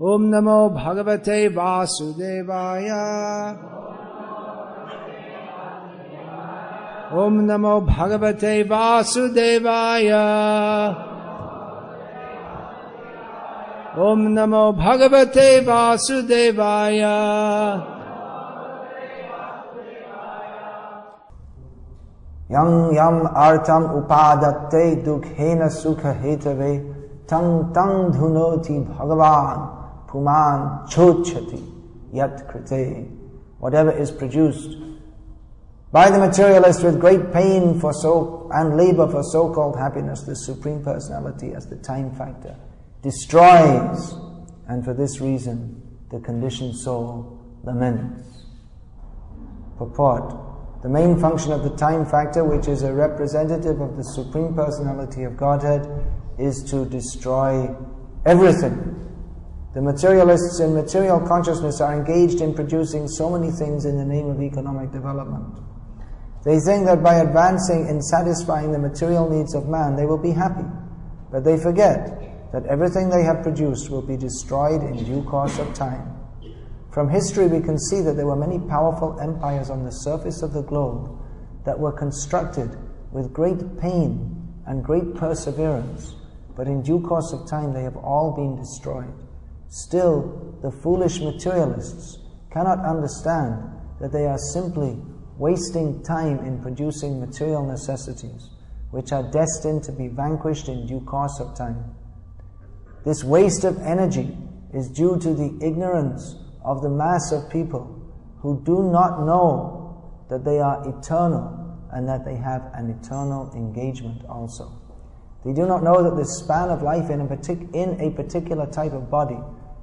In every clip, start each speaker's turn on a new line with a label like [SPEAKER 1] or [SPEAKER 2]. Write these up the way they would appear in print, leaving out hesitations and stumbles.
[SPEAKER 1] Om Namo Bhagavate Vasudevaya. Om Namo Bhagavate Vasudevaya. Om Namo Bhagavate Vasudevaya.
[SPEAKER 2] Yang yam artam upadatte dukhena sukha hetave tang tang dhunoti bhagavan puman chochati yat krite. Whatever is produced by the materialist with great pain and labor for so-called happiness, the Supreme Personality as the time factor destroys, and for this reason the conditioned soul laments. Purport: the main function of the time factor, which is a representative of the Supreme Personality of Godhead, is to destroy everything. The materialists in material consciousness are engaged in producing so many things in the name of economic development. They think that by advancing in satisfying the material needs of man, they will be happy. But they forget that everything they have produced will be destroyed in due course of time. From history we can see that there were many powerful empires on the surface of the globe that were constructed with great pain and great perseverance, but in due course of time they have all been destroyed. Still, the foolish materialists cannot understand that they are simply wasting time in producing material necessities, which are destined to be vanquished in due course of time. This waste of energy is due to the ignorance of the mass of people who do not know that they are eternal and that they have an eternal engagement also. They do not know that the span of life in a particular type of body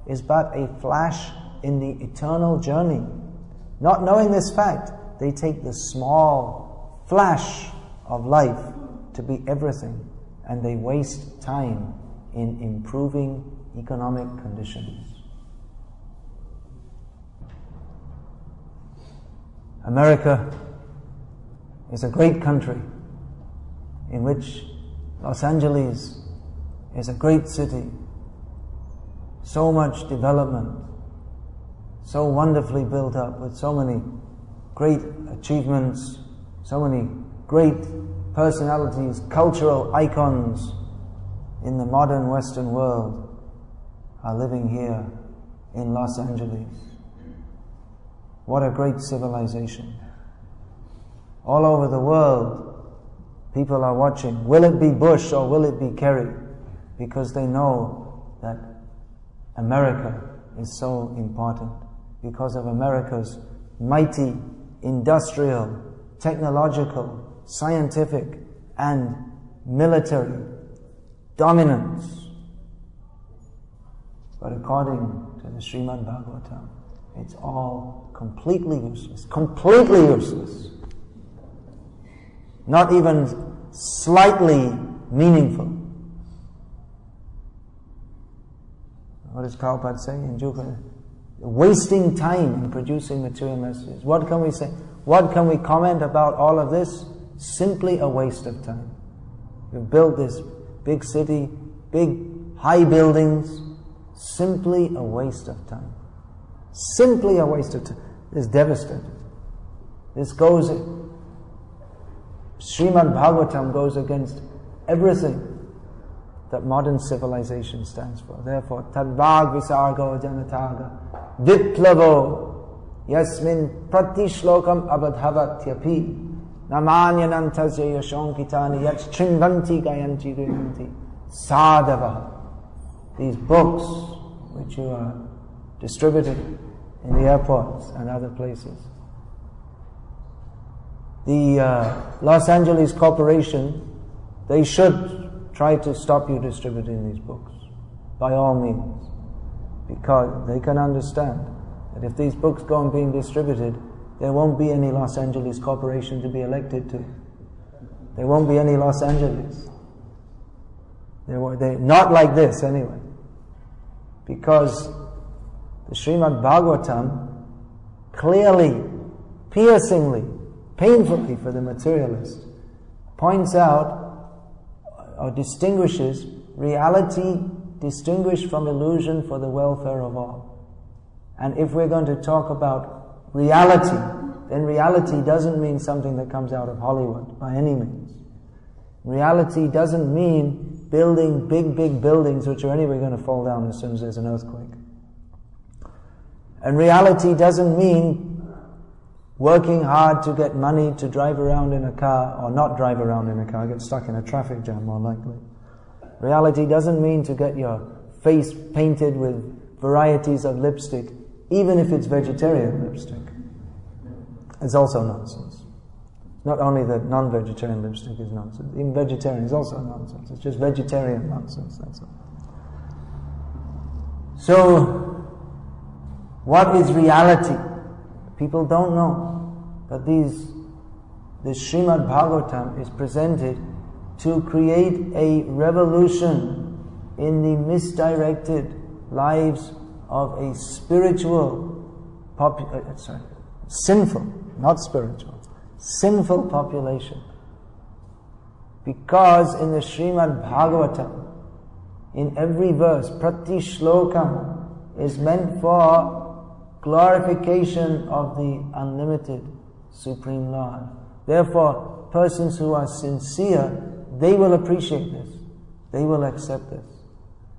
[SPEAKER 2] is but a flash in the eternal journey. Not knowing this fact, they take the small flash of life to be everything, and they waste time in improving economic conditions. America is a great country in which Los Angeles is a great city. So much development, so wonderfully built up with so many great achievements, so many great personalities, cultural icons in the modern Western world are living here in Los Angeles. What a great civilization. All over the world, people are watching. Will it be Bush or will it be Kerry? Because they know that America is so important. Because of America's mighty industrial, technological, scientific, and military dominance. But according to the Srimad Bhagavatam, it's all completely useless. Completely useless. Not even slightly meaningful. What does Prabhupada say in Juga? Wasting time in producing material messages. What can we say? What can we comment about all of this? Simply a waste of time. You've built this big city, big high buildings, simply a waste of time. Simply a waste of time. It's devastating. This goes, Srimad Bhagavatam goes against everything that modern civilization stands for. Therefore, tadvag visargo janataga viplavo yasmin pratishlokam abadhavatyapi namanyanantasya yashonkitani yat chrinvanti gayanti grihanti sadhava. These books which you are distributing in the airports and other places. The Los Angeles Corporation, they should try to stop you distributing these books, by all means, because they can understand that if these books go on being distributed, there won't be any Los Angeles Corporation to be elected to. There won't be any Los Angeles. Not like this anyway. Because the Srimad Bhagavatam clearly, piercingly, painfully for the materialist, points out or distinguishes reality distinguished from illusion for the welfare of all. And if we're going to talk about reality, then reality doesn't mean something that comes out of Hollywood by any means. Reality doesn't mean building big buildings which are anyway going to fall down as soon as there's an earthquake. And reality doesn't mean working hard to get money to drive around in a car, or not drive around in a car, get stuck in a traffic jam more likely. Reality doesn't mean to get your face painted with varieties of lipstick, even if it's vegetarian lipstick. It's also nonsense. Not only that non-vegetarian lipstick is nonsense, even vegetarian is also nonsense. It's just vegetarian nonsense, that's all. So, what is reality? People don't know. But this Srimad Bhagavatam is presented to create a revolution in the misdirected lives of a sinful, not spiritual, sinful population. Because in the Srimad Bhagavatam, in every verse, prati shlokam is meant for glorification of the unlimited Supreme Lord. Therefore, persons who are sincere, they will appreciate this. They will accept this.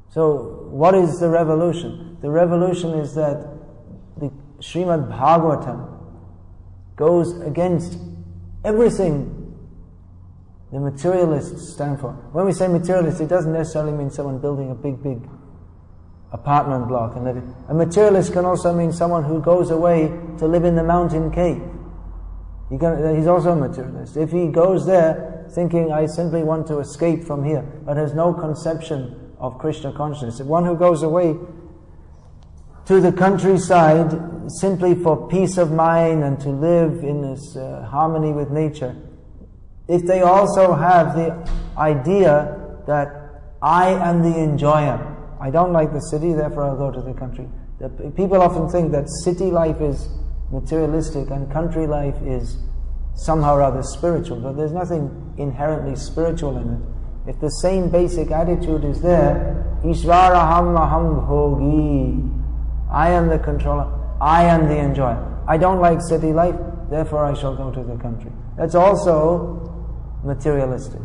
[SPEAKER 2] So, what is the revolution? The revolution is that the Srimad Bhagavatam goes against everything the materialists stand for. When we say materialist, it doesn't necessarily mean someone building a big apartment block and living. A materialist can also mean someone who goes away to live in the mountain cave. He's also a materialist. If he goes there thinking, I simply want to escape from here, but has no conception of Krishna consciousness. If one who goes away to the countryside simply for peace of mind and to live in this harmony with nature, if they also have the idea that I am the enjoyer, I don't like the city, therefore I'll go to the country. People often think that city life is materialistic and country life is somehow rather spiritual, but there's nothing inherently spiritual in it. If the same basic attitude is there, Ishvaraham aham bhogi, I am the controller, I am the enjoyer. I don't like city life, therefore I shall go to the country. That's also materialistic.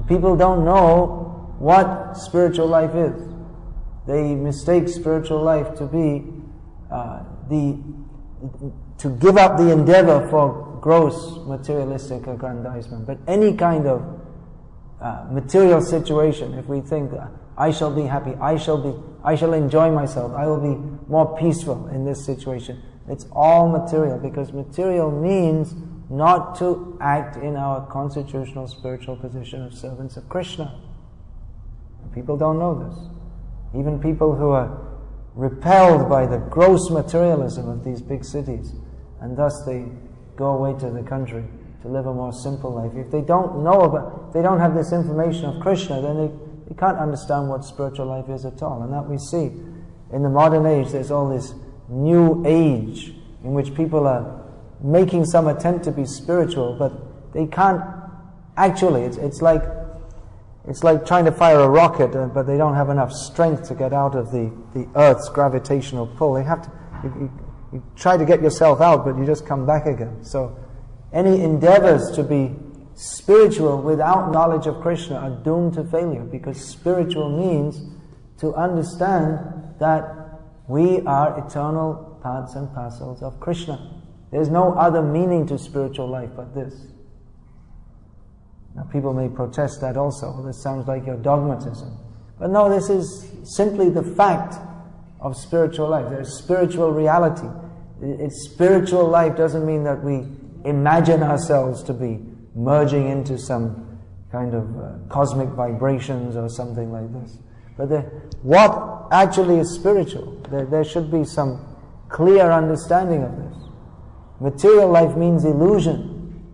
[SPEAKER 2] People don't know what spiritual life is. They mistake spiritual life to be to give up the endeavor for gross materialistic aggrandizement. But any kind of material situation, if we think I shall be happy, I shall enjoy myself, I will be more peaceful in this situation, it's all material, because material means not to act in our constitutional spiritual position of servants of Krishna. People don't know this. Even people who are repelled by the gross materialism of these big cities, and thus they go away to the country to live a more simple life. If they don't know about, they don't have this information of Krishna, then they can't understand what spiritual life is at all. And that we see in the modern age. There's all this new age in which people are making some attempt to be spiritual, but they can't actually. It's like trying to fire a rocket, but they don't have enough strength to get out of the Earth's gravitational pull. They have to. You try to get yourself out, but you just come back again. So, any endeavors to be spiritual without knowledge of Krishna are doomed to failure, because spiritual means to understand that we are eternal parts and parcels of Krishna. There's no other meaning to spiritual life but this. Now, people may protest that also. Well, this sounds like your dogmatism. But no, this is simply the fact of spiritual life. There's spiritual reality. Spiritual life doesn't mean that we imagine ourselves to be merging into some kind of cosmic vibrations or something like this. But what actually is spiritual? There should be some clear understanding of this. Material life means illusion.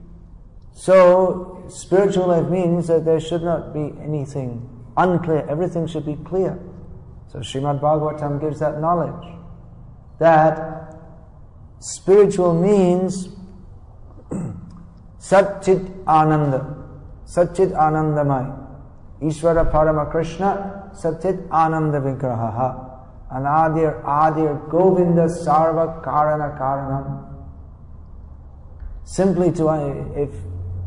[SPEAKER 2] So, spiritual life means that there should not be anything unclear. Everything should be clear. So Srimad Bhagavatam gives that knowledge. That spiritual means Satchit Ananda. Satchit Anandamai. Ishvara Parama Krishna Satit Ananda Vigraha Anadir Adir Govinda Sarva Karana Karanam. Simply if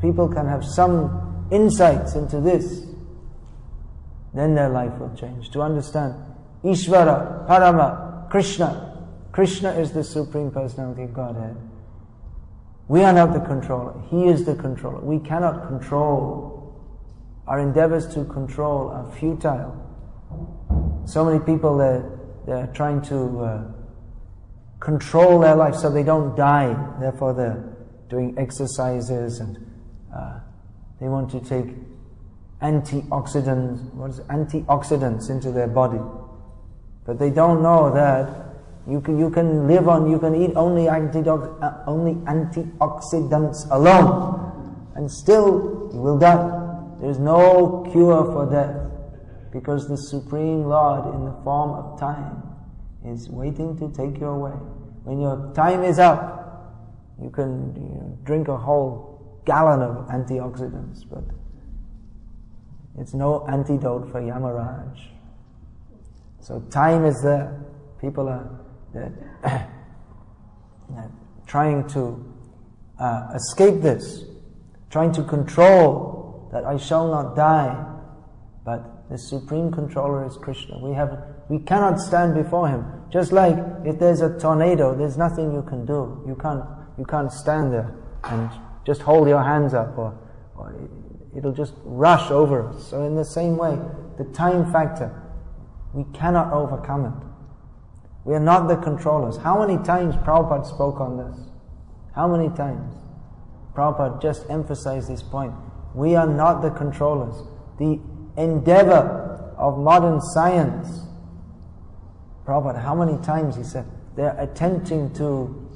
[SPEAKER 2] people can have some insights into this, then their life will change. To understand Ishvara, Parama, Krishna. Krishna is the Supreme Personality of Godhead. We are not the controller. He is the controller. We cannot control. Our endeavors to control are futile. So many people, they're trying to control their life so they don't die. Therefore they're doing exercises and they want to take antioxidants into their body. But they don't know that you can live on, you can eat only antioxidants alone, and still you will die. There is no cure for death, because the Supreme Lord in the form of time is waiting to take you away. When your time is up, you can drink a whole gallon of antioxidants, but it's no antidote for Yamaraj. So time is there. People are trying to escape this, trying to control that I shall not die. But the Supreme Controller is Krishna. We cannot stand before Him. Just like if there's a tornado, there's nothing you can do. You can't stand there and just hold your hands up, or it'll just rush over us. So in the same way, the time factor, we cannot overcome it. We are not the controllers. How many times Prabhupada spoke on this? How many times? Prabhupada just emphasized this point. We are not the controllers. The endeavor of modern science, Prabhupada, how many times he said, they're attempting to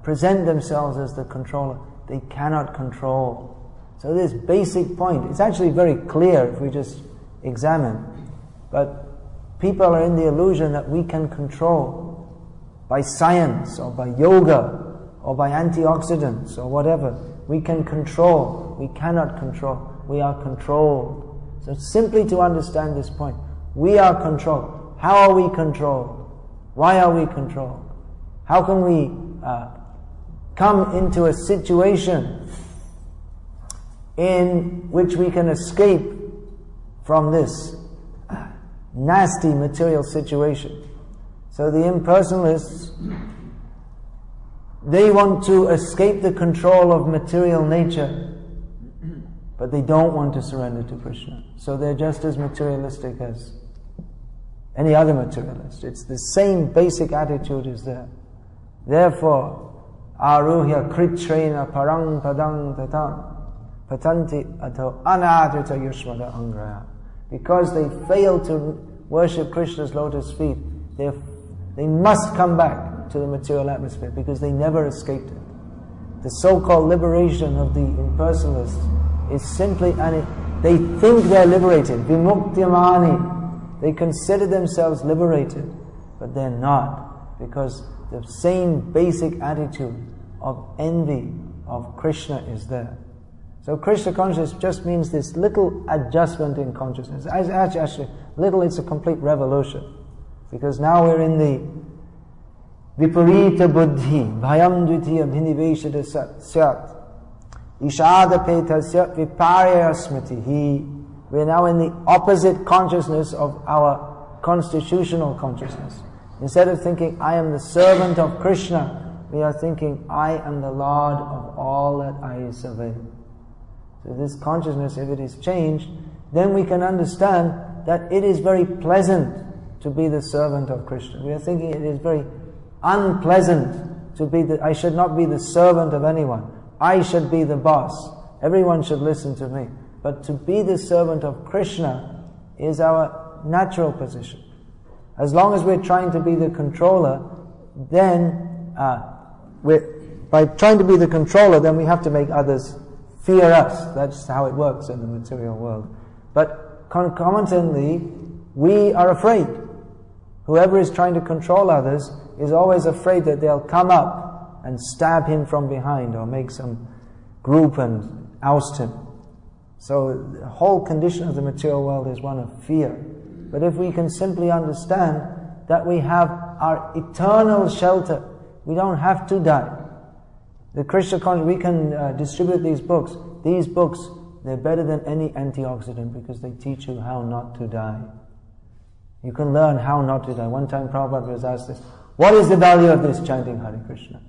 [SPEAKER 2] present themselves as the controller. They cannot control. So this basic point, it's actually very clear if we just examine. But people are in the illusion that we can control by science or by yoga or by antioxidants or whatever. We can control. We cannot control. We are controlled. So simply to understand this point, we are controlled. How are we controlled? Why are we controlled? How can we come into a situation in which we can escape from this nasty material situation? So the impersonalists, they want to escape the control of material nature, but they don't want to surrender to Krishna. So they're just as materialistic as any other materialist. It's the same basic attitude is there. Therefore, aruhya kritrena parang padang tatam patanti ato anadrita yushmada angraya. Because they fail to worship Krishna's lotus feet, they must come back to the material atmosphere because they never escaped it. The so-called liberation of the impersonalists is simply, they think they're liberated. Vimuktyamani. They consider themselves liberated, but they're not, because the same basic attitude of envy of Krishna is there. So Krishna consciousness just means this little adjustment in consciousness. Actually, little, it's a complete revolution. Because now we're in the viparita buddhi, bhayam dvitiya bhiniveshada syat, ishada petasya viparya smritihi. We're now in the opposite consciousness of our constitutional consciousness. Instead of thinking, I am the servant of Krishna, we are thinking, I am the Lord of all that I survey. So this consciousness, if it is changed, then we can understand that it is very pleasant to be the servant of Krishna. We are thinking it is very unpleasant to be I should not be the servant of anyone. I should be the boss. Everyone should listen to me. But to be the servant of Krishna is our natural position. As long as we're trying to be the controller, then by trying to be the controller, then we have to make others fear us. That's how it works in the material world. But concomitantly, we are afraid. Whoever is trying to control others is always afraid that they'll come up and stab him from behind or make some group and oust him. So the whole condition of the material world is one of fear. But if we can simply understand that we have our eternal shelter, we don't have to die. The Krishna consciousness, we can distribute these books. These books, they're better than any antioxidant because they teach you how not to die. You can learn how not to die. One time Prabhupada was asked this, what is the value of this chanting Hare Krishna?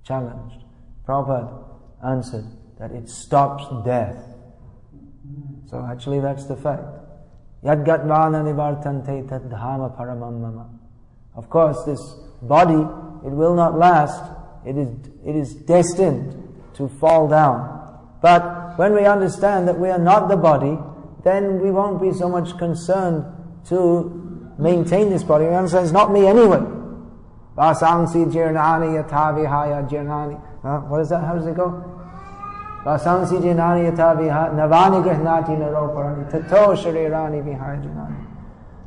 [SPEAKER 2] Challenged. Prabhupada answered that it stops death. So actually that's the fact. Yad gatvana nivartante tad dhama paramam mama. Of course, this body, it will not last. It is destined to fall down. But when we understand that we are not the body, then we won't be so much concerned to maintain this body. We understand it's not me anyway. Vasansi jirnani yatha vihaya jirnani. What is that? How does it go? Vasansi jirnani yatha vihaya navani grihnati naroparani tato sharirani vihaya jirnani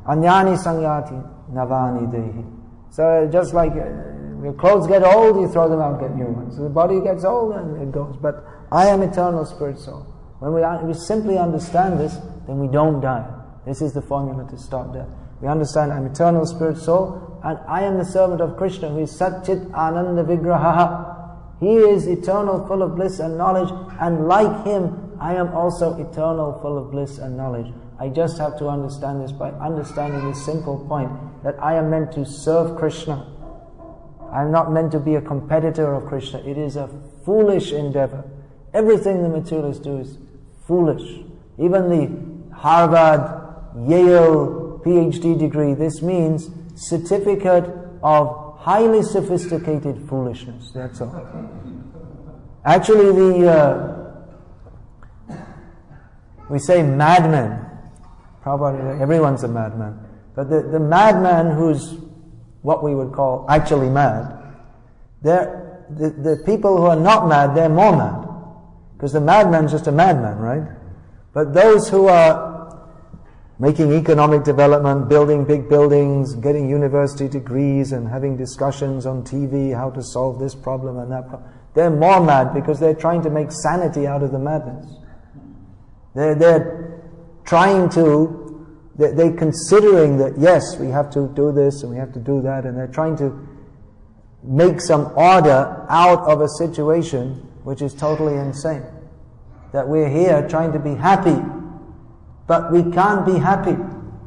[SPEAKER 2] anyani sangyati navani dehi. So just like your clothes get old, you throw them out, get new ones. So the body gets old and it goes. But I am eternal spirit soul. When we simply understand this, then we don't die. This is the formula to stop death. We understand I'm eternal spirit soul and I am the servant of Krishna who is Satchit Ananda Vigraha. He is eternal, full of bliss and knowledge, and like him, I am also eternal, full of bliss and knowledge. I just have to understand this by understanding this simple point, that I am meant to serve Krishna. I am not meant to be a competitor of Krishna. It is a foolish endeavor. Everything the materialists do is foolish. Even the Harvard, Yale PhD degree, this means certificate of highly sophisticated foolishness. That's all. Actually, we say madman. Probably everyone's a madman. But the madman who's what we would call actually mad, the people who are not mad, they're more mad. Because the madman's just a madman, right? But those who are making economic development, building big buildings, getting university degrees and having discussions on TV how to solve this problem and that problem, they're more mad because they're trying to make sanity out of the madness. They're trying to, they're considering that yes, we have to do this and we have to do that, and they're trying to make some order out of a situation which is totally insane. That we're here trying to be happy, but we can't be happy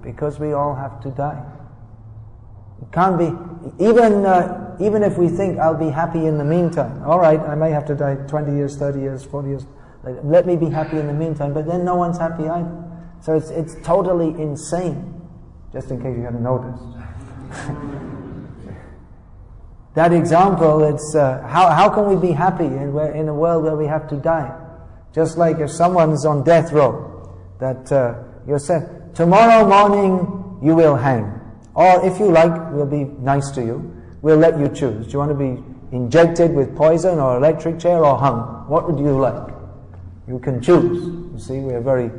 [SPEAKER 2] because we all have to die. It can't be, even if we think I'll be happy in the meantime. All right, I may have to die 20 years, 30 years, 40 years. Let me be happy in the meantime, but then no one's happy either. So it's totally insane, just in case you hadn't noticed. That example, it's how can we be happy in a world where we have to die? Just like if someone's on death row, that you're said, tomorrow morning you will hang. Or if you like, we'll be nice to you. We'll let you choose. Do you want to be injected with poison or electric chair or hung? What would you like? You can choose. You see, we are very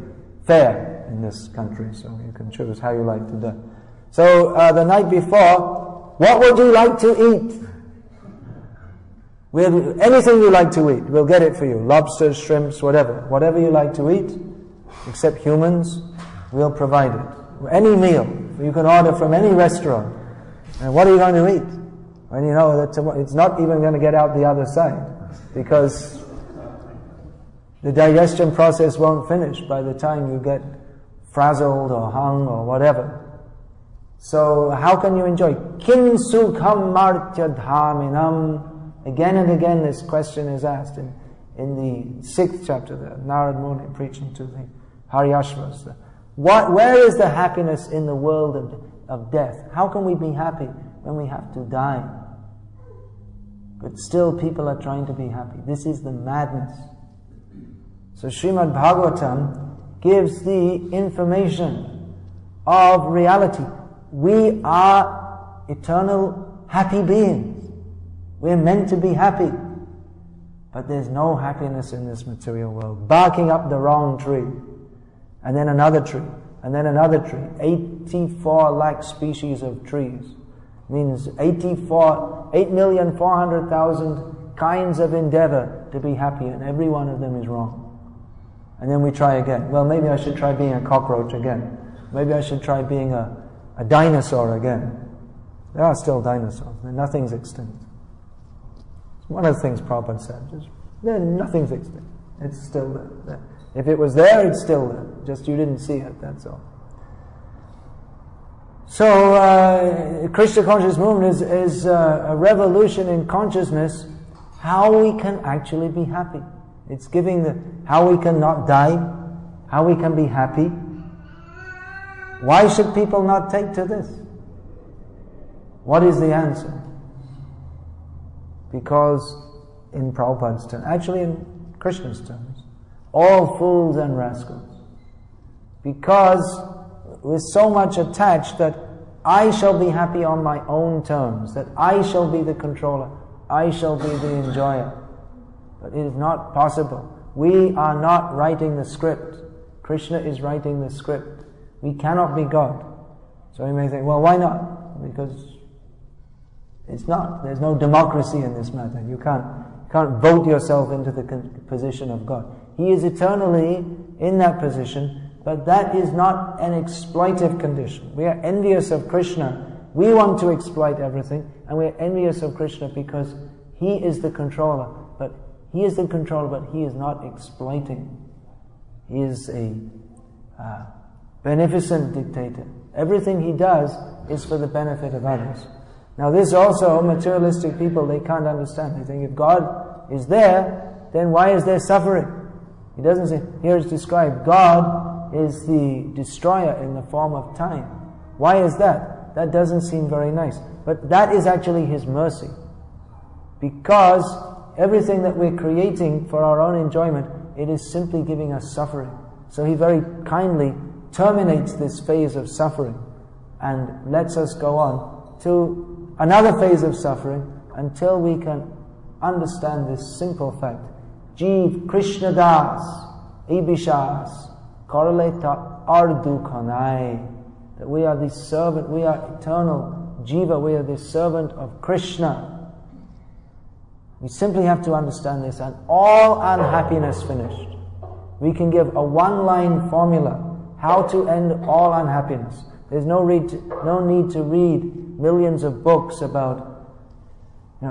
[SPEAKER 2] fair in this country, so you can choose how you like to die. So the night before, what would you like to eat? Anything you like to eat, we'll get it for you. Lobsters, shrimps, whatever. Whatever you like to eat, except humans, we'll provide it. Any meal, you can order from any restaurant. And what are you going to eat? When you know that it's not even going to get out the other side, because the digestion process won't finish by the time you get frazzled or hung or whatever. So how can you enjoy? Kim sukham martya dhaminam. Again and again this question is asked in the 6th chapter, the Narad Muni preaching to the Haryashvas. Where is the happiness in the world of death? How can we be happy when we have to die? But still people are trying to be happy. This is the madness. So Srimad Bhagavatam gives the information of reality. We are eternal happy beings. We're meant to be happy. But there's no happiness in this material world. Barking up the wrong tree, and then another tree, and then another tree. 84 lakh species of trees. Means 8,400,000 kinds of endeavor to be happy, and every one of them is wrong. And then we try again. Well, maybe I should try being a cockroach again. Maybe I should try being a dinosaur again. There are still dinosaurs. Nothing's extinct. One of the things Prabhupada said, nothing's extinct. It's still there. If it was there, it's still there. Just you didn't see it, that's all. So, Krishna Conscious Movement is a revolution in consciousness, how we can actually be happy. It's giving how we can not die, how we can be happy. Why should people not take to this? What is the answer? Because in Prabhupada's terms, actually in Krishna's terms, all fools and rascals. Because we're so much attached that I shall be happy on my own terms, that I shall be the controller, I shall be the enjoyer. But it is not possible. We are not writing the script. Krishna is writing the script. We cannot be God. So you may think, well, why not? Because it's not. There's no democracy in this matter. You can't vote yourself into the position of God. He is eternally in that position, but that is not an exploitive condition. We are envious of Krishna. We want to exploit everything, and we are envious of Krishna because He is the controller. But He is the controller, but He is not exploiting. He is a beneficent dictator. Everything He does is for the benefit of others. Now this also, materialistic people, they can't understand. They think if God is there, then why is there suffering? He doesn't say, here it's described, God is the destroyer in the form of time. Why is that? That doesn't seem very nice. But that is actually His mercy. Because everything that we're creating for our own enjoyment, it is simply giving us suffering. So He very kindly terminates this phase of suffering and lets us go on to another phase of suffering until we can understand this simple fact. Jeev Krishna Das Ibishas Koraleta Ardu Kanai. That we are the servant, we are eternal Jiva, we are the servant of Krishna. We simply have to understand this, and all unhappiness finished. We can give a one-line formula how to end all unhappiness. There's no need to read millions of books about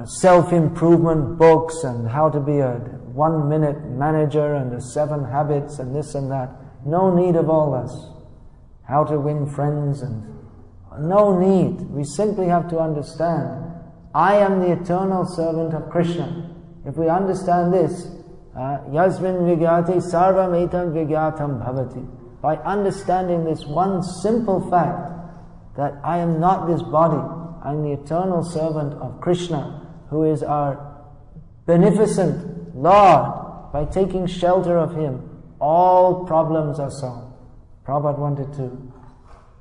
[SPEAKER 2] self-improvement books and how to be a 1-minute manager and the 7 habits and this and that. No need of all this. How to win friends and no need. We simply have to understand, I am the eternal servant of Krishna. If we understand this, Yasmin Vigyati Sarvam Etam Vigyatam Bhavati. By understanding this one simple fact, that I am not this body, I am the eternal servant of Krishna, who is our beneficent Lord. By taking shelter of Him, all problems are solved. Prabhupada wanted to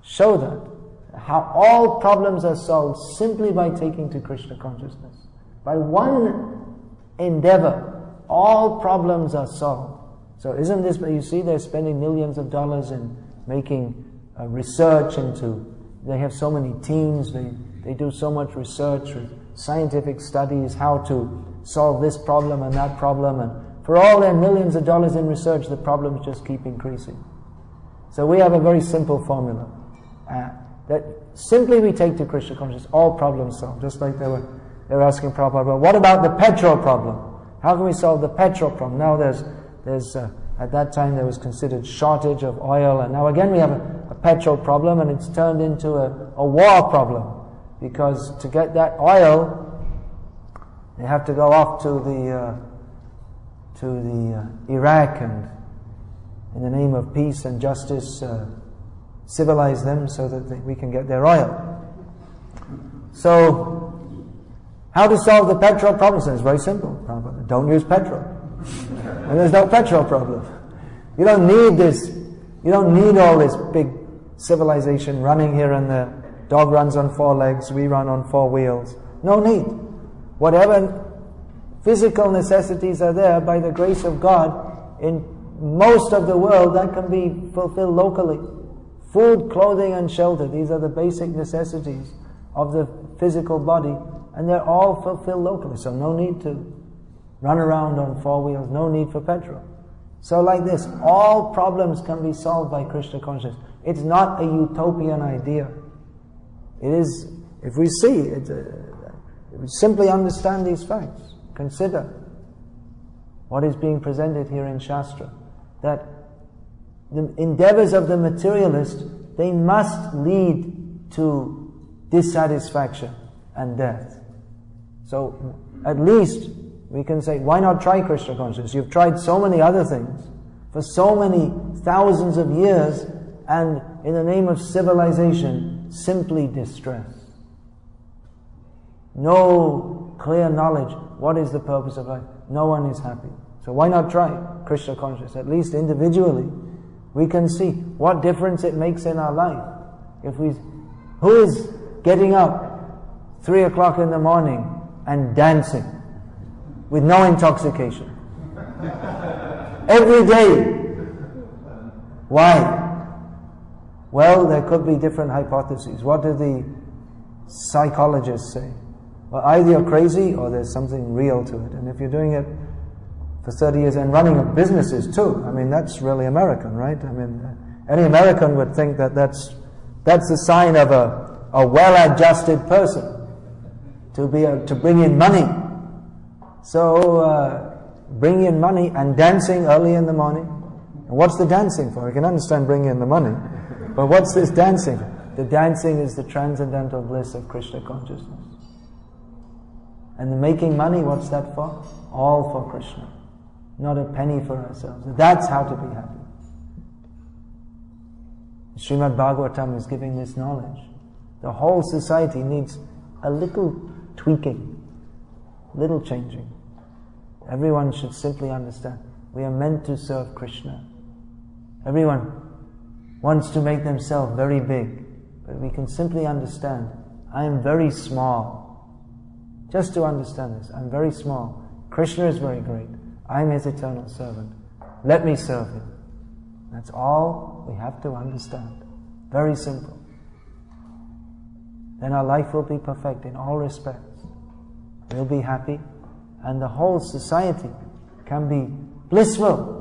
[SPEAKER 2] show that, how all problems are solved simply by taking to Krishna consciousness. By one endeavor, all problems are solved. So isn't this, you see they're spending millions of dollars in making research into, they have so many teams, they do so much research with scientific studies, how to solve this problem and that problem, and for all their millions of dollars in research, the problems just keep increasing. So we have a very simple formula, that simply we take to Krishna consciousness, all problems solved. Just like they were asking Prabhupada, well, what about the petrol problem? How can we solve the petrol problem? Now there's at that time there was considered shortage of oil, and now again we have a petrol problem, and it's turned into a war problem, because to get that oil they have to go off to the Iraq and in the name of peace and justice civilize them so that we can get their oil. So how to solve the petrol problem? So it's very simple. Don't use petrol. And there's no petrol problem. You don't need this. You don't need all this big civilization running here and there. Dog runs on 4 legs, we run on 4 wheels. No need. Whatever physical necessities are there, by the grace of God, in most of the world, that can be fulfilled locally. Food, clothing, and shelter. These are the basic necessities of the physical body, and they're all fulfilled locally. So no need to run around on 4 wheels, no need for petrol. So like this, all problems can be solved by Krishna consciousness. It's not a utopian idea. It is, if we see, if we simply understand these facts, consider what is being presented here in Shastra, that the endeavors of the materialist, they must lead to dissatisfaction and death. So at least we can say, why not try Krishna consciousness? You've tried so many other things for so many thousands of years, and in the name of civilization, simply distress. No clear knowledge. What is the purpose of life? No one is happy. So why not try Krishna consciousness? At least individually, we can see what difference it makes in our life. Who is getting up 3 o'clock in the morning and dancing with no intoxication? Every day. Why? Well, there could be different hypotheses. What do the psychologists say? Well, either you're crazy or there's something real to it. And if you're doing it for 30 years and running businesses too, I mean, that's really American, right? I mean, any American would think that that's the sign of a well-adjusted person to bring in money. So bring in money and dancing early in the morning. And what's the dancing for? I can understand bringing in the money, but what's this dancing? The dancing is the transcendental bliss of Krishna consciousness. And the making money, what's that for? All for Krishna. Not a penny for ourselves. That's how to be happy. Srimad Bhagavatam is giving this knowledge. The whole society needs a little tweaking, little changing. Everyone should simply understand we are meant to serve Krishna. Everyone wants to make themselves very big, but we can simply understand I am very small. Just to understand this, I'm very small. Krishna is very great. I'm His eternal servant. Let me serve Him. That's all we have to understand. Very simple. Then our life will be perfect in all respects. We'll be happy, and the whole society can be blissful.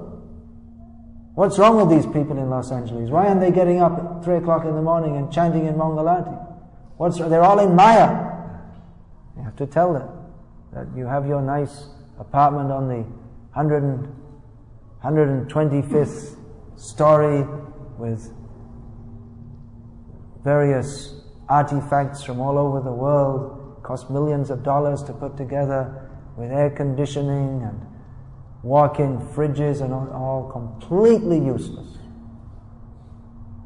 [SPEAKER 2] What's wrong with these people in Los Angeles? Why aren't they getting up at 3 o'clock in the morning and chanting in Mangalati? They're all in Maya. You have to tell them that you have your nice apartment on the 125th story with various artifacts from all over the world, cost millions of dollars to put together, with air conditioning and walk-in fridges and all completely useless.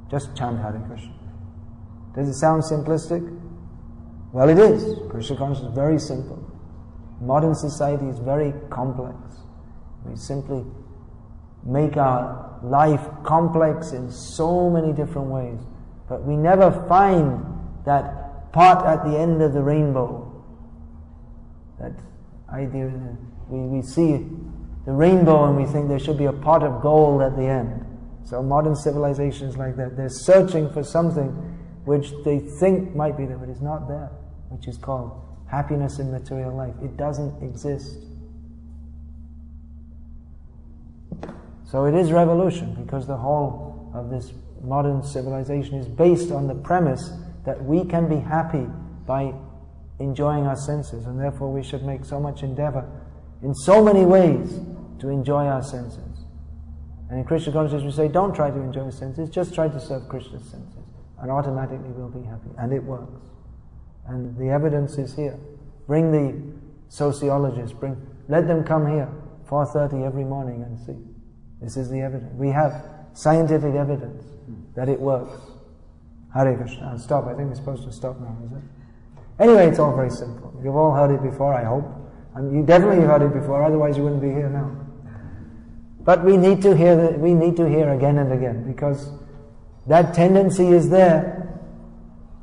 [SPEAKER 2] Just chant Hare Krishna. Does it sound simplistic? Well, it is. Krishna consciousness is very simple. Modern society is very complex. We simply make our life complex in so many different ways, but we never find that pot at the end of the rainbow. That idea, we see the rainbow and we think there should be a pot of gold at the end. So modern civilization is like that. They're searching for something which they think might be there, but it's not there, which is called happiness in material life. It doesn't exist. So it is revolution, because the whole of this modern civilization is based on the premise that we can be happy by enjoying our senses, and therefore we should make so much endeavor in so many ways to enjoy our senses. And in Krishna consciousness we say, don't try to enjoy senses, just try to serve Krishna's senses, and automatically we'll be happy. And it works. And the evidence is here. Bring the sociologists, let them come here, 4:30 every morning, and see. This is the evidence. We have scientific evidence that it works. Hare Krishna. I'll stop. I think we're supposed to stop now, is it? Anyway, it's all very simple. You've all heard it before, I hope. And you definitely heard it before, otherwise you wouldn't be here now. But we need to hear again and again, because that tendency is there.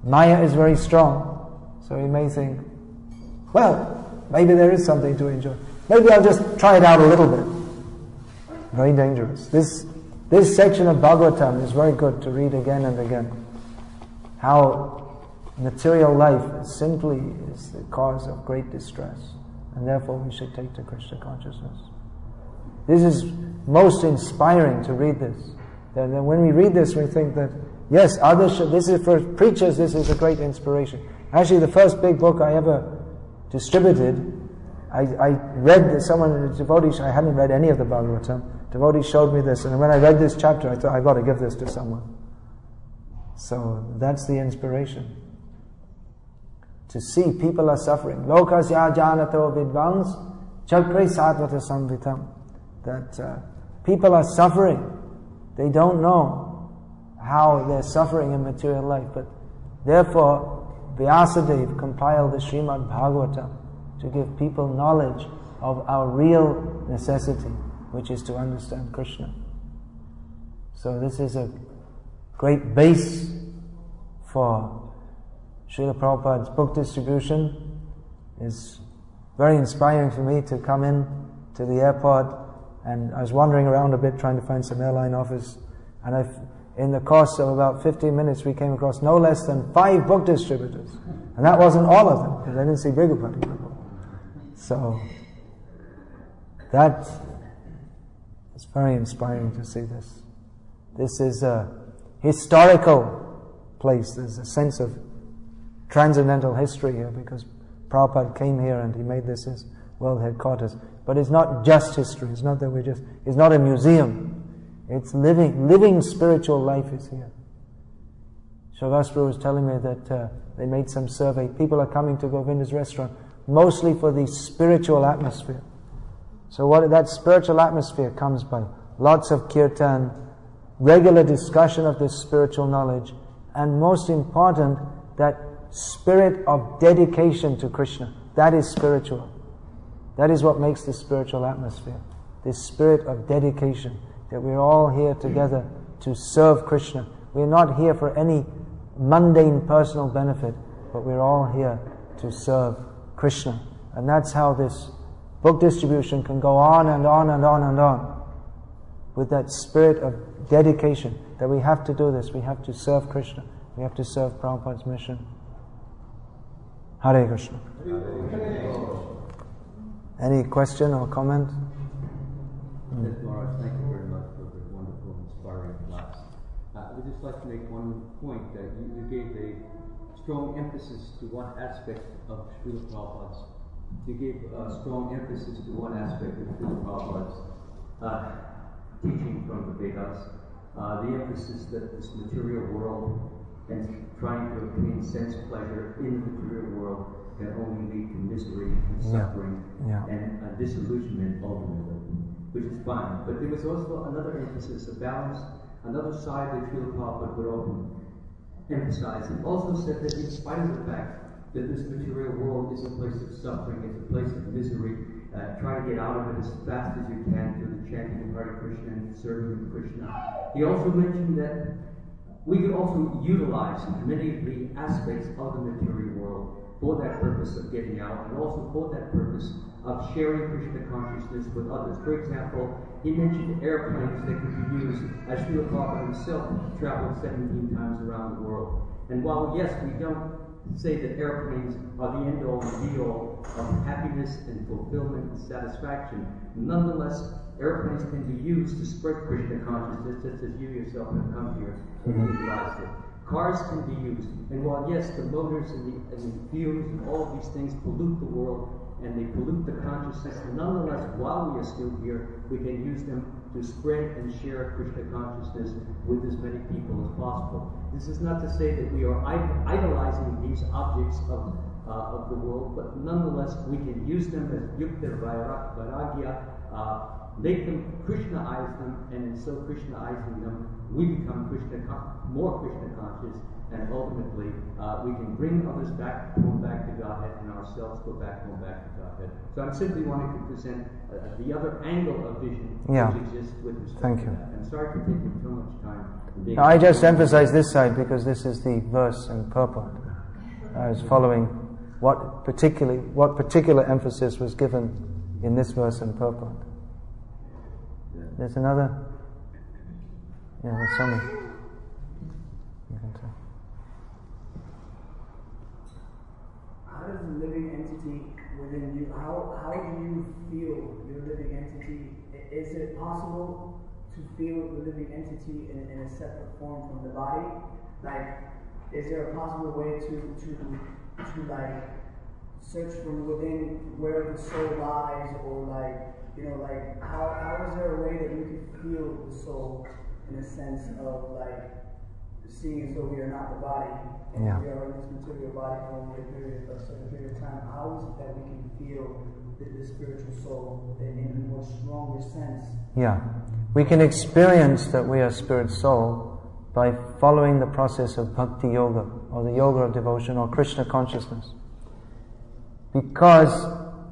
[SPEAKER 2] Maya is very strong. So you may think, well, maybe there is something to enjoy. Maybe I'll just try it out a little bit. Very dangerous. This section of Bhagavatam is very good to read again and again. How material life simply is the cause of great distress, and therefore we should take to Krishna consciousness. This is most inspiring to read this. Then when we read this, we think that, yes, this is for preachers, this is a great inspiration. Actually, the first big book I ever distributed, I read someone, a devotee, I hadn't read any of the Bhagavatam, devotee showed me this, and when I read this chapter, I thought, I've got to give this to someone. So that's the inspiration. To see people are suffering. Lokasya janato vidvangs chakre satvata samvitam. That people are suffering. They don't know how they're suffering in material life, but therefore Vyasadeva compiled the Srimad Bhagavatam to give people knowledge of our real necessity, which is to understand Krishna. So this is a great base for Srila Prabhupada's book distribution. Is very inspiring for me to come in to the airport, and I was wandering around a bit trying to find some airline office, and in the course of about 15 minutes we came across no less than 5 book distributors, and that wasn't all of them because I didn't see Bhagavad before. So that is very inspiring to see this. This is a historical place. There's a sense of transcendental history here because Prabhupada came here and he made this his world headquarters. But it's not just history. It's not that it's not a museum. It's living spiritual life is here. Shavastra was telling me that they made some survey. People are coming to Govinda's restaurant mostly for the spiritual atmosphere. So that spiritual atmosphere comes by lots of kirtan, regular discussion of this spiritual knowledge, and most important, that spirit of dedication to Krishna. That is spiritual. That is what makes the spiritual atmosphere. This spirit of dedication, that we're all here together to serve Krishna. We're not here for any mundane personal benefit, but we're all here to serve Krishna. And that's how this book distribution can go on and on and on and on, with that spirit of dedication, that we have to do this, we have to serve Krishna, we have to serve Prabhupada's mission. Hare Krishna. Any question or comment?
[SPEAKER 3] Maharaj, thank you very much for the wonderful, inspiring class. I would just like to make one point that you gave a strong emphasis to one aspect of Srila Prabhupada's. You gave a strong emphasis to one aspect of Srila Prabhupada's teaching from the Vedas. The emphasis that this material world and trying to obtain sense pleasure in the material world can only lead to misery and suffering and disillusionment ultimately, which is fine. But there was also another emphasis, a balance, another side that Srila Prabhupada would often emphasize. He also said that in spite of the fact that this material world is a place of suffering, it's a place of misery, try to get out of it as fast as you can through the chanting of Hare Krishna and serving Krishna. He also mentioned that we could also utilize many of the aspects of the material world for that purpose of getting out, and also for that purpose of sharing Krishna consciousness with others. For example, he mentioned airplanes that could be used, as Srila Prabhupada himself traveled 17 times around the world. And while, yes, we don't say that airplanes are the end-all and be-all of happiness and fulfillment and satisfaction, nonetheless, airplanes can be used to spread Krishna consciousness, just as you yourself have come here and utilized it. Cars can be used, and while yes, the motors and the fumes and all of these things pollute the world and they pollute the consciousness, nonetheless, while we are still here, we can use them to spread and share Krishna consciousness with as many people as possible. This is not to say that we are idolizing these objects of the world, but nonetheless, we can use them as yukta vairagya, make them Krishna-ize them, and in so Krishna-izing them, we become more Krishna conscious, and ultimately we can bring others back home back to Godhead, and ourselves go back home back to Godhead. So I'm simply wanting to present the other angle of vision which exists with respect to that. I'm sorry for taking so much time.
[SPEAKER 2] No, I just emphasize this side because this is the verse and purport. I was following what particular emphasis was given in this verse and purport. There's another. Yeah, there's Swami. You can tell.
[SPEAKER 4] How does the living entity within you? How do you feel your living entity is it possible to feel the living entity in a separate form from the body? Like, is there a possible way to like search from within where the soul lies, or like, you know, like how is there a way that you can feel the soul in a sense of like seeing as though we are not the body, and
[SPEAKER 2] Yeah.
[SPEAKER 4] we are in this material body for only a certain period of time? How is it that we can feel the spiritual soul in a more stronger sense?
[SPEAKER 2] Yeah. We can experience that we are spirit soul by following the process of Bhakti Yoga, or the yoga of devotion, or Krishna consciousness. Because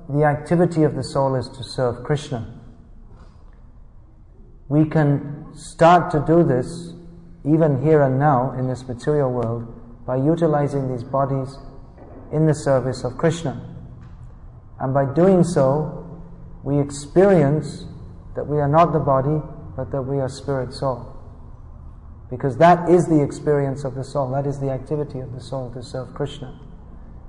[SPEAKER 2] the activity of the soul is to serve Krishna. We can start to do this even here and now in this material world by utilizing these bodies in the service of Krishna. And by doing so, we experience that we are not the body, but that we are spirit soul. Because that is the experience of the soul, that is the activity of the soul, to serve Krishna.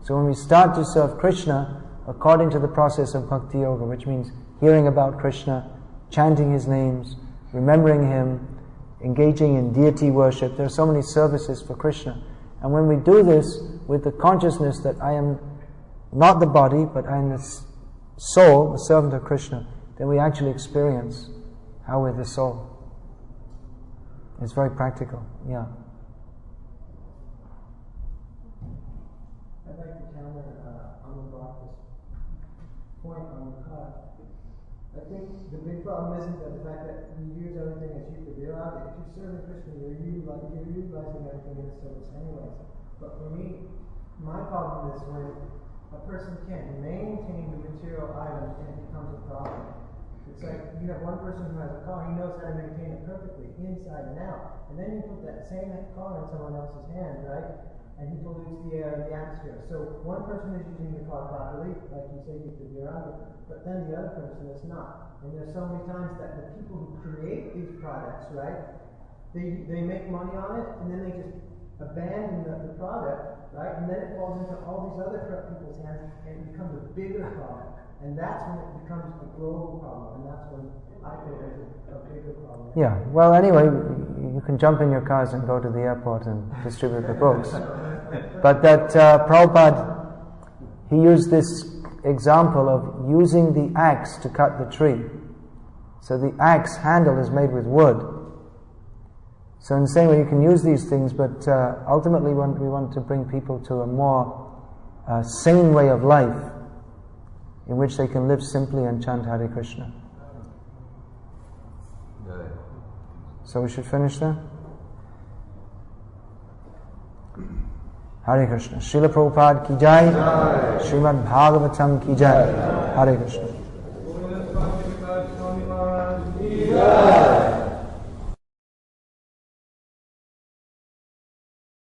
[SPEAKER 2] So when we start to serve Krishna according to the process of Bhakti Yoga, which means hearing about Krishna, chanting his names, remembering him, engaging in deity worship, there are so many services for Krishna. And when we do this with the consciousness that I am not the body, but I am the soul, the servant of Krishna, then we actually experience how we're the soul. It's very practical, yeah.
[SPEAKER 5] I'd like to counter on the point on the card. I think the big problem isn't the fact that we use everything as you could do. If you're serving Krishna, you're utilizing everything in the service anyways. But for me, my problem is when a person can't maintain the material items and it becomes a problem. It's like you have one person who has a car, he knows how to maintain it perfectly, inside and out. And then you put that same car in someone else's hand, right? And he pollutes the air and the atmosphere. So one person is using the car properly, like you say, you could be around it, but then the other person is not. And there's so many times that the people who create these products, right, they make money on it, and then they just abandon the product, right? And then it falls into all these other people's hands, and it becomes a bigger problem. And that's when it becomes a global problem, and that's when I think there's a bigger problem.
[SPEAKER 2] Yeah, well anyway, you can jump in your cars and go to the airport and distribute the books. But that Prabhupada, he used this example of using the axe to cut the tree. So the axe handle is made with wood. So in the same way you can use these things, but ultimately we want to bring people to a more sane way of life, in which they can live simply and chant Hare Krishna. So we should finish there? Hare Krishna. Srila Prabhupada ki jai, Srimad Bhagavatam ki jai. Hare Krishna.